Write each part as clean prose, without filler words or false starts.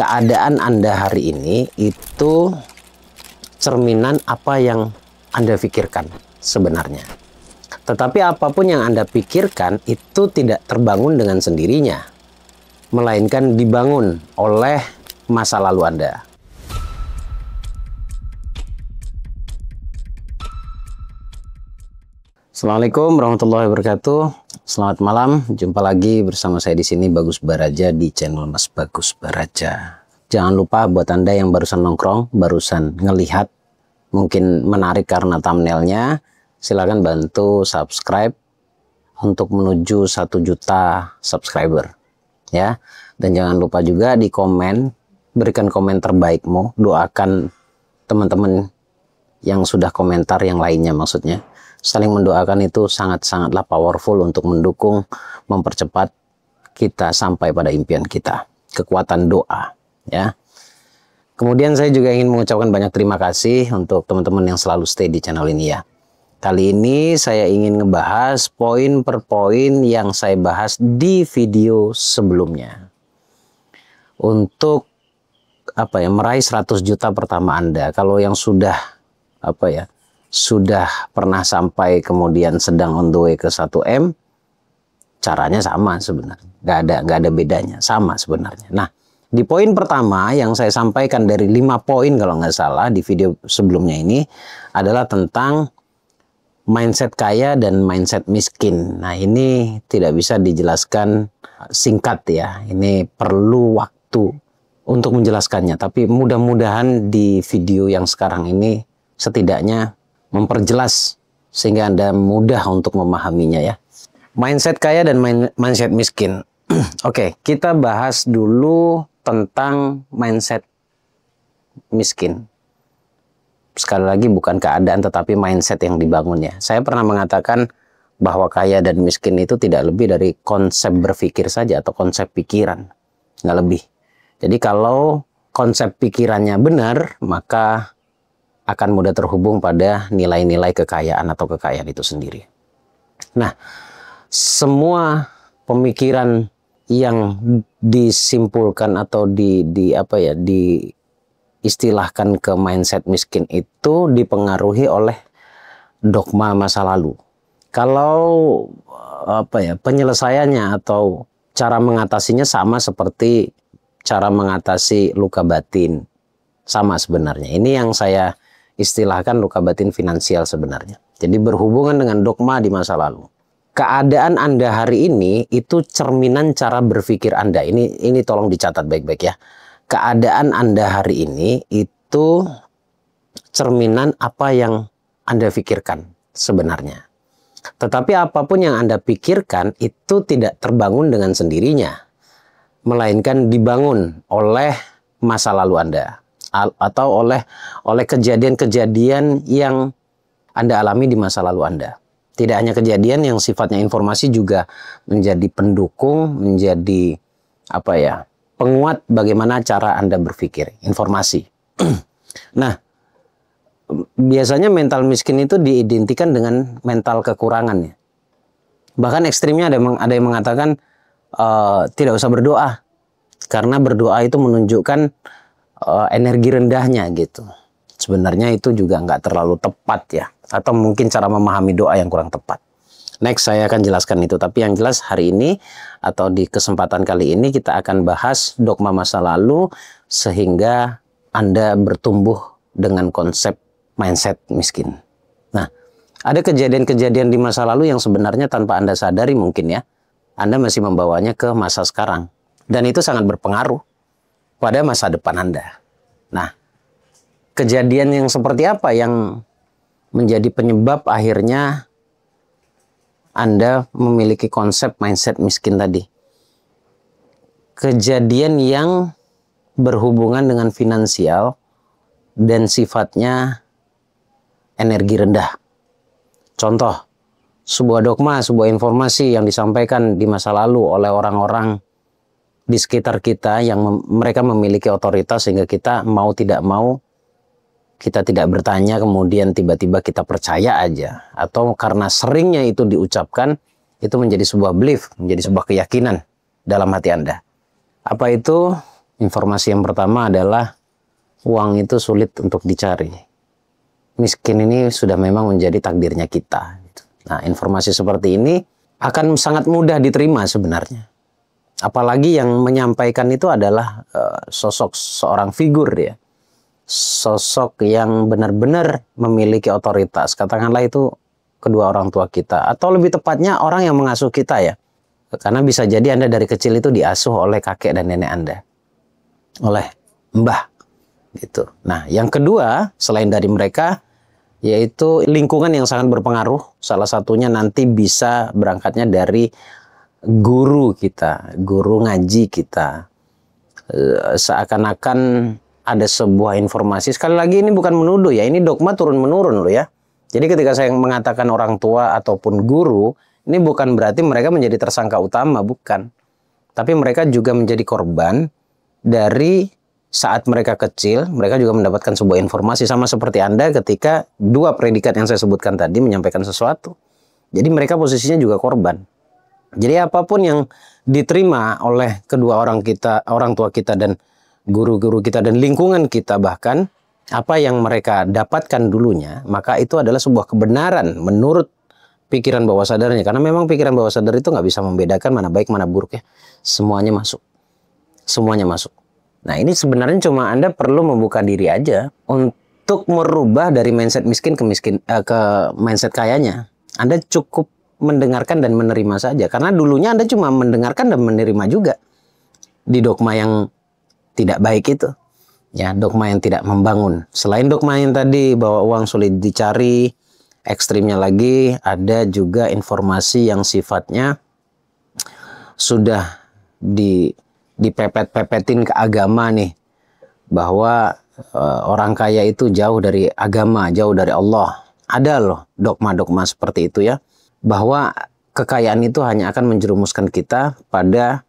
keadaan Anda hari ini itu cerminan apa yang Anda pikirkan sebenarnya. Tetapi apapun yang Anda pikirkan itu tidak terbangun dengan sendirinya, melainkan dibangun oleh masa lalu Anda. Assalamualaikum warahmatullahi wabarakatuh. Selamat malam, jumpa lagi bersama saya di sini Bagus Baraja di channel Mas Bagus Baraja. Jangan lupa buat Anda yang barusan nongkrong, barusan ngelihat, mungkin menarik karena thumbnailnya, silakan bantu subscribe untuk menuju 1 juta subscriber, ya. Dan jangan lupa juga di komen, berikan komen terbaikmu, doakan teman-teman yang sudah komentar yang lainnya maksudnya. Saling mendoakan itu sangat-sangatlah powerful untuk mendukung, mempercepat kita sampai pada impian kita. Kekuatan doa, ya. Kemudian saya juga ingin mengucapkan banyak terima kasih untuk teman-teman yang selalu stay di channel ini ya. Kali ini saya ingin ngebahas poin per poin yang saya bahas di video sebelumnya. Untuk meraih 100 juta pertama Anda. Kalau yang sudah sudah pernah sampai kemudian sedang on the way ke 1M, caranya sama sebenarnya, nggak ada bedanya, sama sebenarnya. Nah, di poin pertama yang saya sampaikan dari 5 poin kalau nggak salah di video sebelumnya ini adalah tentang mindset kaya dan mindset miskin. Nah, ini tidak bisa dijelaskan singkat ya, ini perlu waktu untuk menjelaskannya, tapi mudah-mudahan di video yang sekarang ini setidaknya memperjelas sehingga Anda mudah untuk memahaminya ya. Mindset kaya dan mindset miskin. Oke, kita bahas dulu tentang mindset miskin. Sekali lagi bukan keadaan tetapi mindset yang dibangun ya. Saya pernah mengatakan bahwa kaya dan miskin itu tidak lebih dari konsep berpikir saja atau konsep pikiran. Nggak lebih. Jadi kalau konsep pikirannya benar, maka akan mudah terhubung pada nilai-nilai kekayaan atau kekayaan itu sendiri. Nah, semua pemikiran yang disimpulkan atau diistilahkan ke mindset miskin itu dipengaruhi oleh dogma masa lalu. Kalau penyelesaiannya atau cara mengatasinya sama seperti cara mengatasi luka batin, sama sebenarnya. Ini yang saya istilahkan luka batin finansial sebenarnya. Jadi berhubungan dengan dogma di masa lalu. Keadaan Anda hari ini itu cerminan cara berpikir Anda. Ini tolong dicatat baik-baik ya. Keadaan Anda hari ini itu cerminan apa yang Anda pikirkan sebenarnya. Tetapi apapun yang Anda pikirkan itu tidak terbangun dengan sendirinya, melainkan dibangun oleh masa lalu Anda atau oleh kejadian-kejadian yang Anda alami di masa lalu Anda. Tidak hanya kejadian yang sifatnya informasi, juga menjadi pendukung, menjadi penguat bagaimana cara Anda berpikir, informasi. Nah, biasanya mental miskin itu diidentikan dengan mental kekurangan ya. Bahkan ekstrimnya ada yang mengatakan tidak usah berdoa, karena berdoa itu menunjukkan energi rendahnya gitu. Sebenarnya itu juga nggak terlalu tepat ya, atau mungkin cara memahami doa yang kurang tepat. Next saya akan jelaskan itu, tapi yang jelas hari ini atau di kesempatan kali ini kita akan bahas dogma masa lalu sehingga Anda bertumbuh dengan konsep mindset miskin. Nah, ada kejadian-kejadian di masa lalu yang sebenarnya tanpa Anda sadari mungkin ya, Anda masih membawanya ke masa sekarang, dan itu sangat berpengaruh pada masa depan Anda. Nah, kejadian yang seperti apa yang menjadi penyebab akhirnya Anda memiliki konsep mindset miskin tadi? Kejadian yang berhubungan dengan finansial dan sifatnya energi rendah. Contoh, sebuah dogma, sebuah informasi yang disampaikan di masa lalu oleh orang-orang di sekitar kita yang mereka memiliki otoritas sehingga kita mau tidak mau kita tidak bertanya, kemudian tiba-tiba kita percaya aja, atau karena seringnya itu diucapkan itu menjadi sebuah belief, menjadi sebuah keyakinan dalam hati Anda. Apa itu? Informasi yang pertama adalah uang itu sulit untuk dicari. Miskin ini sudah memang menjadi takdirnya kita. Nah, informasi seperti ini akan sangat mudah diterima sebenarnya. Apalagi yang menyampaikan itu adalah sosok seorang figur ya. Sosok yang benar-benar memiliki otoritas. Katakanlah itu kedua orang tua kita. Atau lebih tepatnya orang yang mengasuh kita ya. Karena bisa jadi Anda dari kecil itu diasuh oleh kakek dan nenek Anda. Oleh mbah. Gitu. Nah, yang kedua selain dari mereka, yaitu lingkungan yang sangat berpengaruh. Salah satunya nanti bisa berangkatnya dari guru kita, guru ngaji kita. Seakan-akan ada sebuah informasi. Sekali lagi ini bukan menuduh ya, ini dogma turun-menurun loh ya. Jadi ketika saya mengatakan orang tua ataupun guru, ini bukan berarti mereka menjadi tersangka utama, bukan. Tapi mereka juga menjadi korban dari saat mereka kecil, mereka juga mendapatkan sebuah informasi sama seperti Anda ketika dua predikat yang saya sebutkan tadi menyampaikan sesuatu. Jadi mereka posisinya juga korban. Jadi apapun yang diterima oleh kedua orang tua kita dan guru-guru kita dan lingkungan kita, bahkan apa yang mereka dapatkan dulunya, maka itu adalah sebuah kebenaran menurut pikiran bawah sadarnya. Karena memang pikiran bawah sadar itu nggak bisa membedakan mana baik mana buruk ya. Semuanya masuk. Semuanya masuk. Nah, ini sebenarnya cuma Anda perlu membuka diri aja untuk merubah dari mindset miskin ke mindset kayanya. Anda cukup mendengarkan dan menerima saja. Karena dulunya Anda cuma mendengarkan dan menerima juga di dogma yang tidak baik itu. Ya, dogma yang tidak membangun. Selain dogma yang tadi bahwa uang sulit dicari, ekstrimnya lagi ada juga informasi yang sifatnya sudah dipepet-pepetin ke agama nih, bahwa orang kaya itu jauh dari agama, jauh dari Allah. Ada loh dogma-dogma seperti itu ya, bahwa kekayaan itu hanya akan menjerumuskan kita pada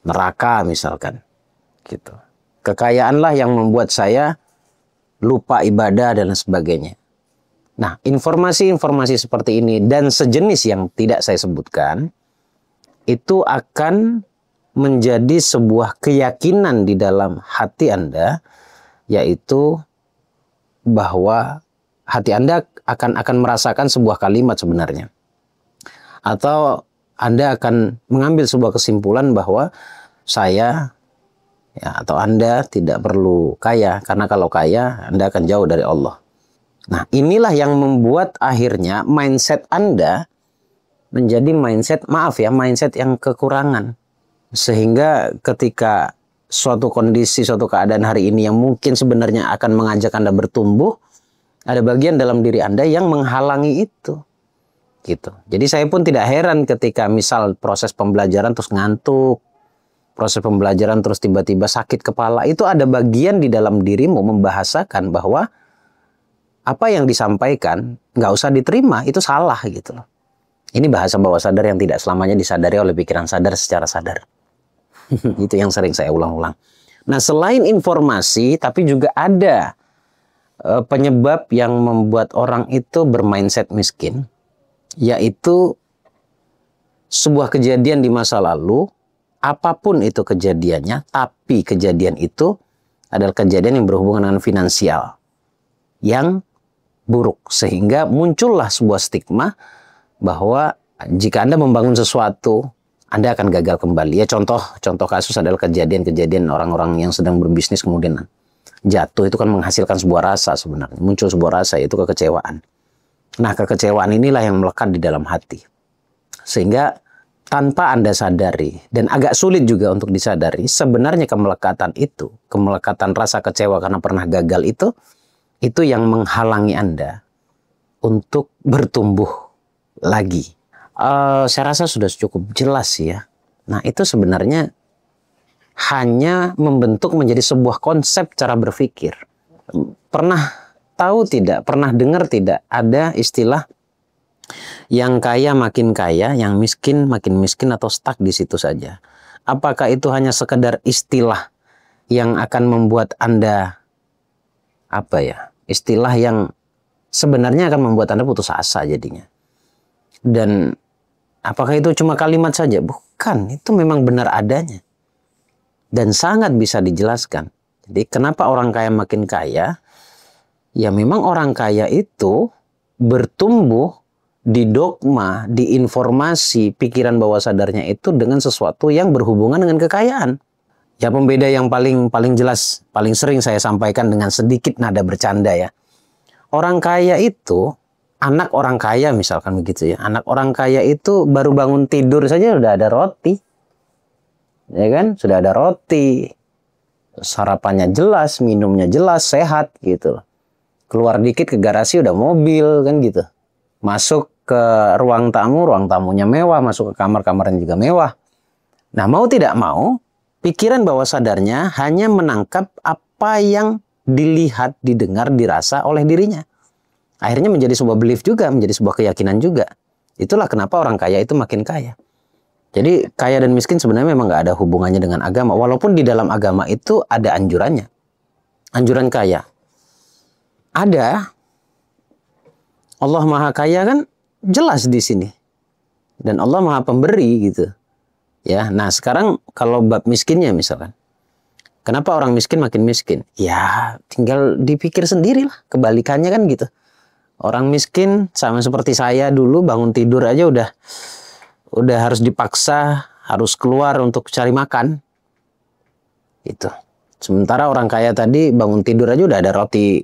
neraka misalkan gitu. Kekayaanlah yang membuat saya lupa ibadah dan sebagainya. Nah, informasi-informasi seperti ini dan sejenis yang tidak saya sebutkan itu akan menjadi sebuah keyakinan di dalam hati Anda, yaitu bahwa hati Anda akan merasakan sebuah kalimat sebenarnya. Atau Anda akan mengambil sebuah kesimpulan bahwa saya ya, atau Anda tidak perlu kaya, karena kalau kaya Anda akan jauh dari Allah. Nah, inilah yang membuat akhirnya mindset Anda menjadi mindset, mindset yang kekurangan. Sehingga ketika suatu kondisi, suatu keadaan hari ini yang mungkin sebenarnya akan mengajak Anda bertumbuh, ada bagian dalam diri Anda yang menghalangi itu. Gitu. Jadi saya pun tidak heran ketika misal proses pembelajaran terus ngantuk, proses pembelajaran terus tiba-tiba sakit kepala, itu ada bagian di dalam dirimu membahasakan bahwa apa yang disampaikan nggak usah diterima, itu salah gitu loh. Ini bahasa bawah sadar yang tidak selamanya disadari oleh pikiran sadar secara sadar. Itu yang sering saya ulang-ulang. Nah, selain informasi, tapi juga ada penyebab yang membuat orang itu bermindset miskin, yaitu sebuah kejadian di masa lalu, apapun itu kejadiannya, tapi kejadian itu adalah kejadian yang berhubungan dengan finansial yang buruk, sehingga muncullah sebuah stigma bahwa jika Anda membangun sesuatu, Anda akan gagal kembali. Ya, contoh kasus adalah kejadian-kejadian orang-orang yang sedang berbisnis kemudian jatuh, itu kan menghasilkan sebuah rasa sebenarnya. Muncul sebuah rasa, yaitu kekecewaan. Nah, kekecewaan inilah yang melekat di dalam hati. Sehingga tanpa Anda sadari, dan agak sulit juga untuk disadari, sebenarnya kemelekatan itu, kemelekatan rasa kecewa karena pernah gagal itu yang menghalangi Anda untuk bertumbuh lagi. Saya rasa sudah cukup jelas ya. Nah, itu sebenarnya hanya membentuk menjadi sebuah konsep cara berpikir. Pernah tahu tidak, pernah dengar tidak ada istilah yang kaya makin kaya, yang miskin makin miskin, atau stuck di situ saja? Apakah itu hanya sekedar istilah yang akan membuat Anda istilah yang sebenarnya akan membuat Anda putus asa jadinya? Dan apakah itu cuma kalimat saja? Bukan, itu memang benar adanya. Dan sangat bisa dijelaskan. Jadi kenapa orang kaya makin kaya? Ya memang orang kaya itu bertumbuh di dogma, di informasi, pikiran bawah sadarnya itu dengan sesuatu yang berhubungan dengan kekayaan. Ya pembeda yang paling jelas, paling sering saya sampaikan dengan sedikit nada bercanda ya. Orang kaya itu, anak orang kaya misalkan begitu ya. Anak orang kaya itu baru bangun tidur saja sudah ada roti. Ya kan? Sudah ada roti. Sarapannya jelas, minumnya jelas, sehat gitu. Keluar dikit ke garasi udah mobil kan gitu. Masuk ke ruang tamunya mewah, masuk ke kamarnya juga mewah. Nah, mau tidak mau, pikiran bawah sadarnya hanya menangkap apa yang dilihat, didengar, dirasa oleh dirinya. Akhirnya menjadi sebuah belief juga, menjadi sebuah keyakinan juga. Itulah kenapa orang kaya itu makin kaya. Jadi kaya dan miskin sebenarnya memang nggak ada hubungannya dengan agama. Walaupun di dalam agama itu ada anjurannya. Anjuran kaya. Ada. Allah Maha Kaya kan jelas di sini. Dan Allah Maha Pemberi gitu. Ya, nah sekarang kalau bab miskinnya misalkan. Kenapa orang miskin makin miskin? Ya tinggal dipikir sendirilah. Kebalikannya kan gitu. Orang miskin sama seperti saya dulu bangun tidur aja udah harus dipaksa, harus keluar untuk cari makan. Itu. Sementara orang kaya tadi bangun tidur aja udah ada roti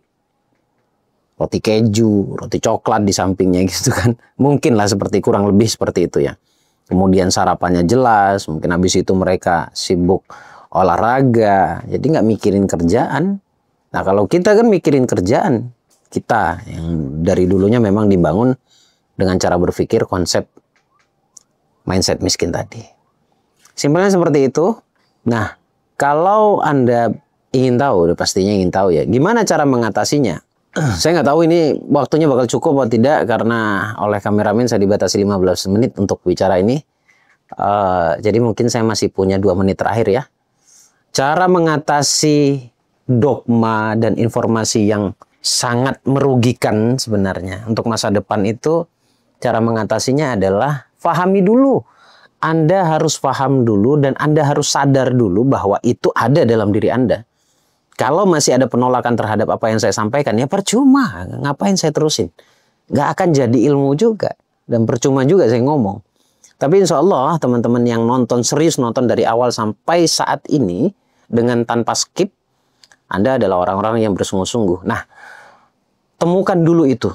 keju, roti coklat di sampingnya gitu kan. Mungkin lah kurang lebih seperti itu ya. Kemudian sarapannya jelas, mungkin habis itu mereka sibuk olahraga, jadi nggak mikirin kerjaan. Nah kalau kita kan mikirin kerjaan, kita yang dari dulunya memang dibangun dengan cara berpikir konsep mindset miskin tadi. Simpelnya seperti itu. Nah, kalau Anda ingin tahu, pastinya ingin tahu ya, gimana cara mengatasinya? Saya nggak tahu ini waktunya bakal cukup atau tidak, karena oleh kameramen saya dibatasi 15 menit untuk bicara ini. Jadi mungkin saya masih punya 2 menit terakhir ya. Cara mengatasi dogma dan informasi yang sangat merugikan sebenarnya untuk masa depan itu, cara mengatasinya adalah fahami dulu. Anda harus paham dulu dan Anda harus sadar dulu bahwa itu ada dalam diri Anda. Kalau masih ada penolakan terhadap apa yang saya sampaikan, ya percuma. Ngapain saya terusin? Nggak akan jadi ilmu juga. Dan percuma juga saya ngomong. Tapi insya Allah teman-teman yang serius nonton dari awal sampai saat ini dengan tanpa skip, Anda adalah orang-orang yang bersungguh-sungguh. Nah, temukan dulu itu.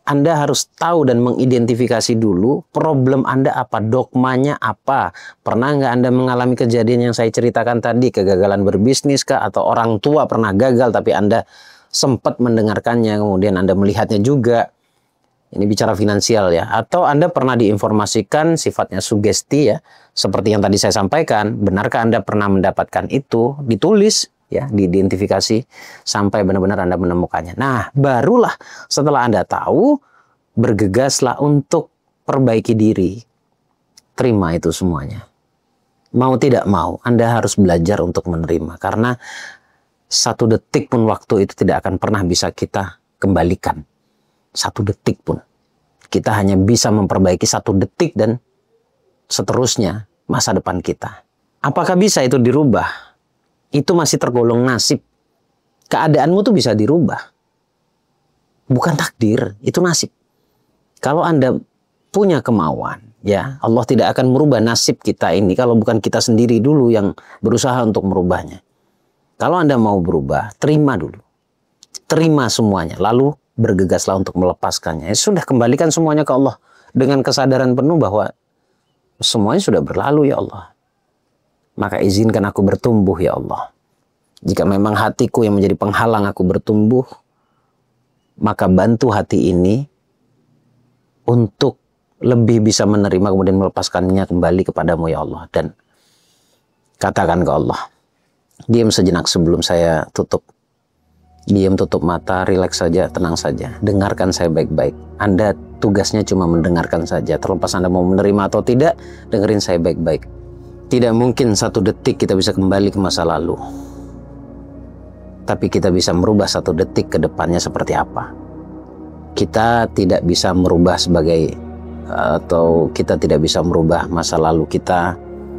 Anda harus tahu dan mengidentifikasi dulu problem Anda apa, dogmanya apa. Pernah nggak Anda mengalami kejadian yang saya ceritakan tadi, kegagalan berbisnis kah, atau orang tua pernah gagal tapi Anda sempat mendengarkannya, kemudian Anda melihatnya juga. Ini bicara finansial ya. Atau Anda pernah diinformasikan sifatnya sugesti ya, seperti yang tadi saya sampaikan. Benarkah Anda pernah mendapatkan itu? Ditulis ya, diidentifikasi sampai benar-benar Anda menemukannya. Nah, barulah setelah Anda tahu, bergegaslah untuk perbaiki diri. Terima itu semuanya. Mau tidak mau, Anda harus belajar untuk menerima. Karena 1 detik pun waktu itu tidak akan pernah bisa kita kembalikan. 1 detik pun. Kita hanya bisa memperbaiki 1 detik dan seterusnya masa depan kita. Apakah bisa itu dirubah? Itu masih tergolong nasib. Keadaanmu tuh bisa dirubah. Bukan takdir, itu nasib. Kalau Anda punya kemauan, ya Allah tidak akan merubah nasib kita ini kalau bukan kita sendiri dulu yang berusaha untuk merubahnya. Kalau Anda mau berubah, terima dulu. Terima semuanya, lalu bergegaslah untuk melepaskannya. Ya sudah, kembalikan semuanya ke Allah dengan kesadaran penuh bahwa semuanya sudah berlalu ya Allah. Maka izinkan aku bertumbuh ya Allah. Jika memang hatiku yang menjadi penghalang aku bertumbuh, maka bantu hati ini untuk lebih bisa menerima kemudian melepaskannya kembali kepadamu ya Allah. Dan katakan ke Allah, diam sejenak sebelum saya tutup. Diam, tutup mata, rileks saja, tenang saja. Dengarkan saya baik-baik. Anda tugasnya cuma mendengarkan saja. Terlepas Anda mau menerima atau tidak, dengerin saya baik-baik. Tidak mungkin 1 detik kita bisa kembali ke masa lalu. Tapi kita bisa merubah 1 detik ke depannya seperti apa. Kita tidak bisa merubah atau kita tidak bisa merubah masa lalu kita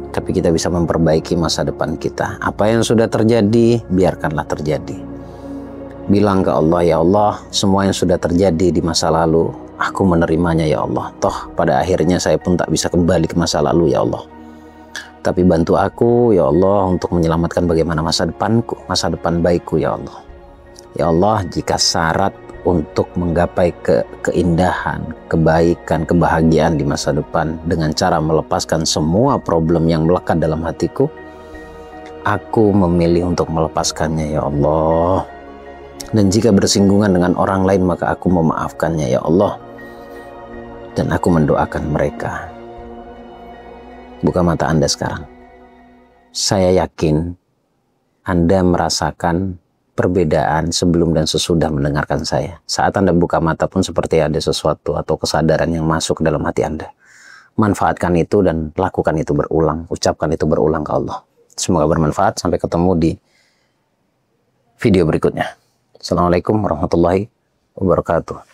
tapi kita bisa memperbaiki masa depan kita. Apa yang sudah terjadi, biarkanlah terjadi. Bilang ke Allah, ya Allah, semua yang sudah terjadi di masa lalu, aku menerimanya ya Allah. Toh pada akhirnya saya pun tak bisa kembali ke masa lalu ya Allah. Tapi bantu aku ya Allah untuk menyelamatkan bagaimana masa depanku, masa depan baikku ya Allah. Ya Allah, jika syarat untuk menggapai keindahan, kebaikan, kebahagiaan di masa depan dengan cara melepaskan semua problem yang melekat dalam hatiku, aku memilih untuk melepaskannya ya Allah. Dan jika bersinggungan dengan orang lain, maka aku memaafkannya ya Allah. Dan aku mendoakan mereka. Buka mata Anda sekarang. Saya yakin Anda merasakan perbedaan sebelum dan sesudah mendengarkan saya. Saat Anda buka mata pun seperti ada sesuatu atau kesadaran yang masuk ke dalam hati Anda. Manfaatkan itu dan lakukan itu berulang. Ucapkan itu berulang ke Allah. Semoga bermanfaat. Sampai ketemu di video berikutnya. Assalamualaikum warahmatullahi wabarakatuh.